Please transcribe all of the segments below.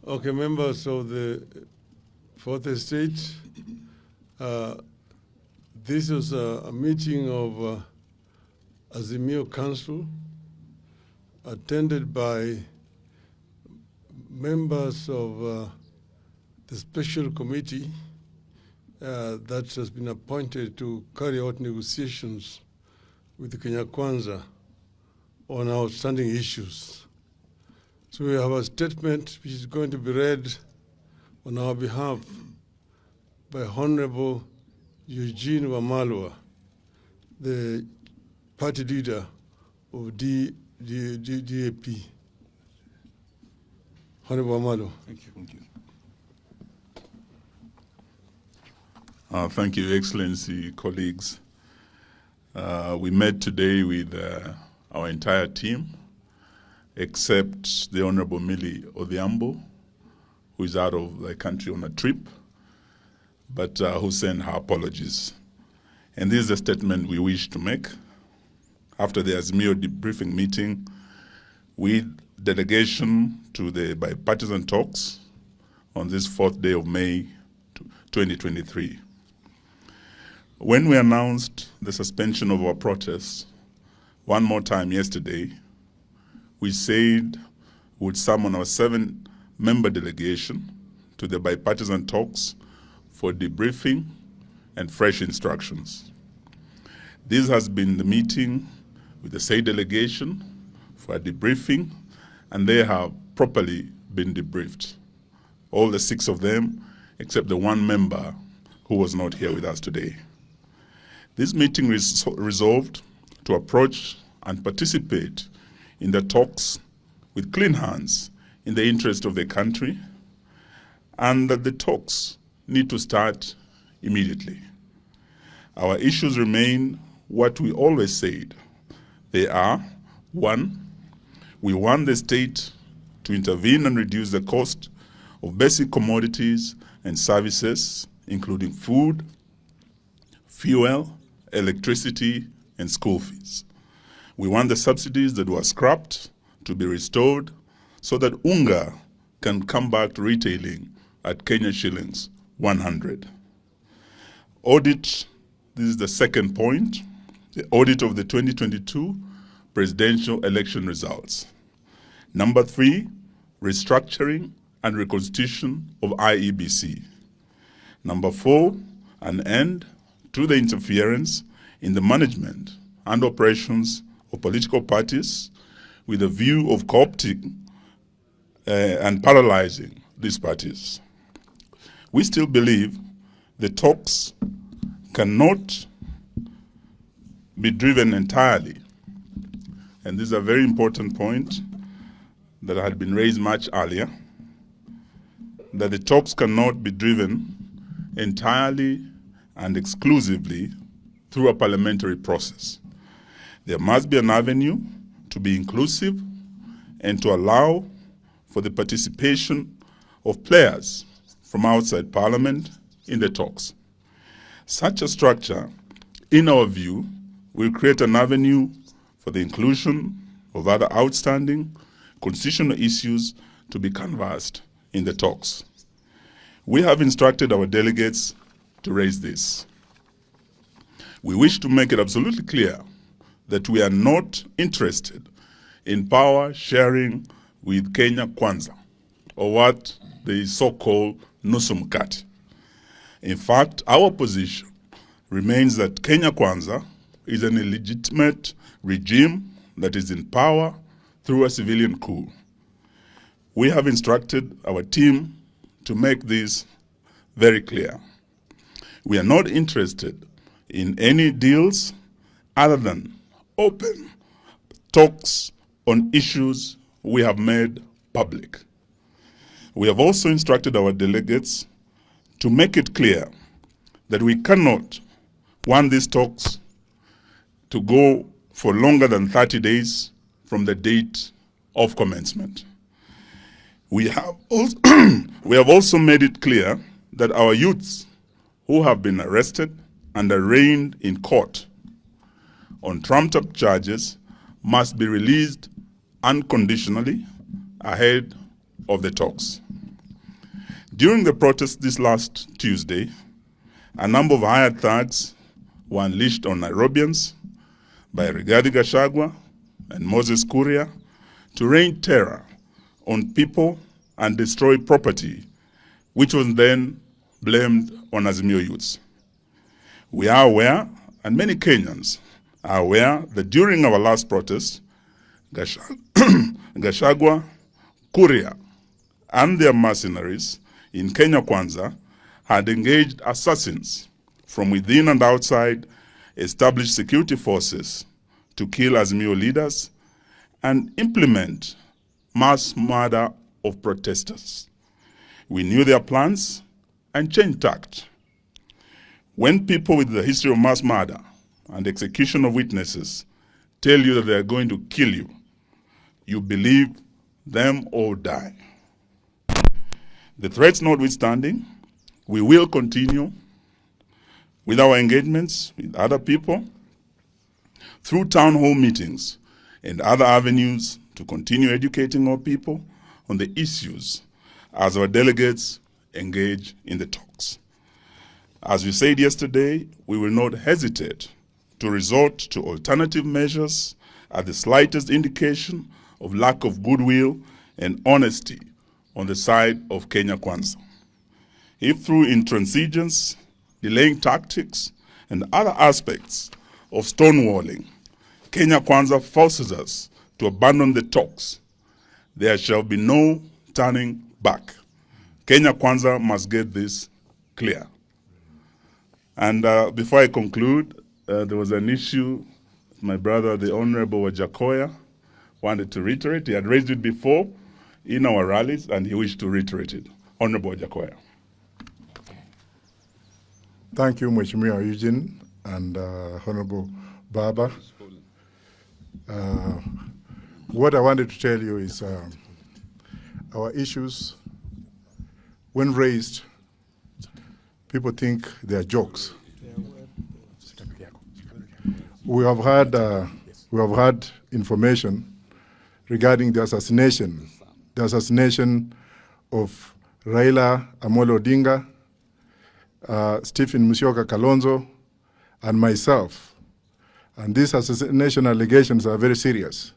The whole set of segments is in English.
Okay, members of the Fourth Estate, this is a meeting of Azimio Council attended by members of the special committee that has been appointed to carry out negotiations with the Kenya Kwanza on outstanding issues. So we have a statement which is going to be read on our behalf by Honorable Eugene Wamalwa, the party leader of DAP. Honorable Wamalwa. Thank you. Thank you, Excellency, colleagues. We met today with our entire team, except the Honorable Millie Odhiambo, who is out of the country on a trip, but who sent her apologies. And this is the statement we wish to make after the Azimio debriefing meeting with delegation to the bipartisan talks on this 4th day of May 2023. When we announced the suspension of our protests one more time yesterday, we said we would summon our 7-member delegation to the bipartisan talks for debriefing and fresh instructions. This has been the meeting with the said delegation for a debriefing, and they have properly been debriefed. All the 6 of them, except the 1 member who was not here with us today. This meeting resolved to approach and participate in the talks with clean hands in the interest of the country, and that the talks need to start immediately. Our issues remain what we always said. They are: 1, we want the state to intervene and reduce the cost of basic commodities and services, including food, fuel, electricity, and school fees. We want the subsidies that were scrapped to be restored so that unga can come back to retailing at Kenya shillings 100. Audit, this is the second point, the audit of the 2022 presidential election results. Number 3, restructuring and reconstitution of IEBC. Number 4, an end to the interference in the management and operations of political parties with a view of co-opting and paralyzing these parties. We still believe the talks cannot be driven entirely, and this is a very important point that had been raised much earlier, that the talks cannot be driven entirely and exclusively through a parliamentary process. There must be an avenue to be inclusive and to allow for the participation of players from outside Parliament in the talks. Such a structure, in our view, will create an avenue for the inclusion of other outstanding constitutional issues to be canvassed in the talks. We have instructed our delegates to raise this. We wish to make it absolutely clear that we are not interested in power sharing with Kenya Kwanza, or what the so-called nusu mkate. In fact, our position remains that Kenya Kwanza is an illegitimate regime that is in power through a civilian coup. We have instructed our team to make this very clear. We are not interested in any deals other than open talks on issues we have made public. We have also instructed our delegates to make it clear that we cannot want these talks to go for longer than 30 days from the date of commencement. We have also made it clear that our youths who have been arrested and arraigned in court on trumped-up charges must be released unconditionally ahead of the talks. During the protest this last Tuesday, a number of hired thugs were unleashed on Nairobians by Rigathi Gachagua and Moses Kuria to rain terror on people and destroy property, which was then blamed on Azimio youths. We are aware, and many Kenyans are aware, that during our last protest, Gachagua, Kuria, and their mercenaries in Kenya Kwanza had engaged assassins from within and outside established security forces to kill Azimio leaders and implement mass murder of protesters. We knew their plans and changed tact. When people with the history of mass murder and execution of witnesses tell you that they are going to kill you, you believe them or die. The threats notwithstanding, we will continue with our engagements with other people through town hall meetings and other avenues to continue educating our people on the issues as our delegates engage in the talks. As we said yesterday, we will not hesitate to resort to alternative measures at the slightest indication of lack of goodwill and honesty on the side of Kenya Kwanza. If through intransigence, delaying tactics, and other aspects of stonewalling, Kenya Kwanza forces us to abandon the talks, there shall be no turning back. Kenya Kwanza must get this clear. And before I conclude, there was an issue my brother, the Honorable Wajakoya, wanted to reiterate. He had raised it before in our rallies, and he wished to reiterate it. Honorable Wajakoya. Thank you, Mheshimiwa Eugene and Honorable Baba. What I wanted to tell you is our issues, when raised, people think they are jokes. We have had information regarding the assassination of Raila Amolo Odinga, Stephen Musyoka Kalonzo, and myself. And these assassination allegations are very serious.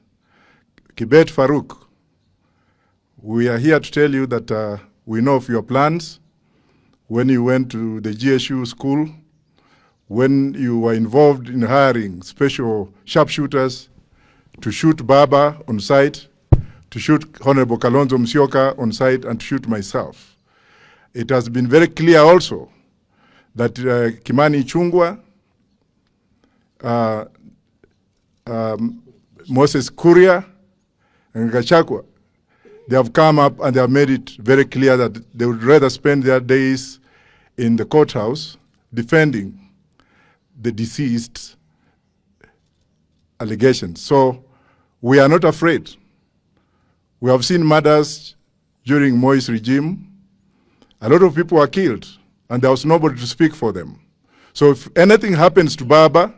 Kibet Farouk, we are here to tell you that we know of your plans when you went to the GSU school, when you were involved in hiring special sharpshooters to shoot Baba on site, to shoot Honorable Kalonzo Musyoka on site, and to shoot myself. It has been very clear also that Kimani Ichung'wah, Moses Kuria, and Gachagua, they have come up and they have made it very clear that they would rather spend their days in the courthouse defending the deceased allegations. So we are not afraid. We have seen murders during Moi's regime. A lot of people were killed, and there was nobody to speak for them. So if anything happens to Baba,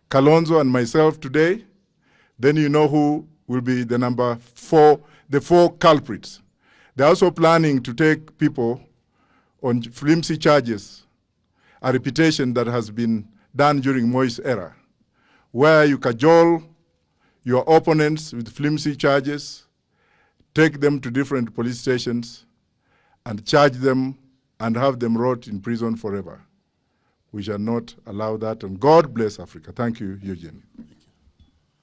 Kalonzo, and myself today, then you know who will be the the four culprits. They're also planning to take people on flimsy charges, a reputation that has been done during Moi's era, where you cajole your opponents with flimsy charges, take them to different police stations, and charge them and have them rot in prison forever. We shall not allow that, and God bless Africa. Thank you, Eugene.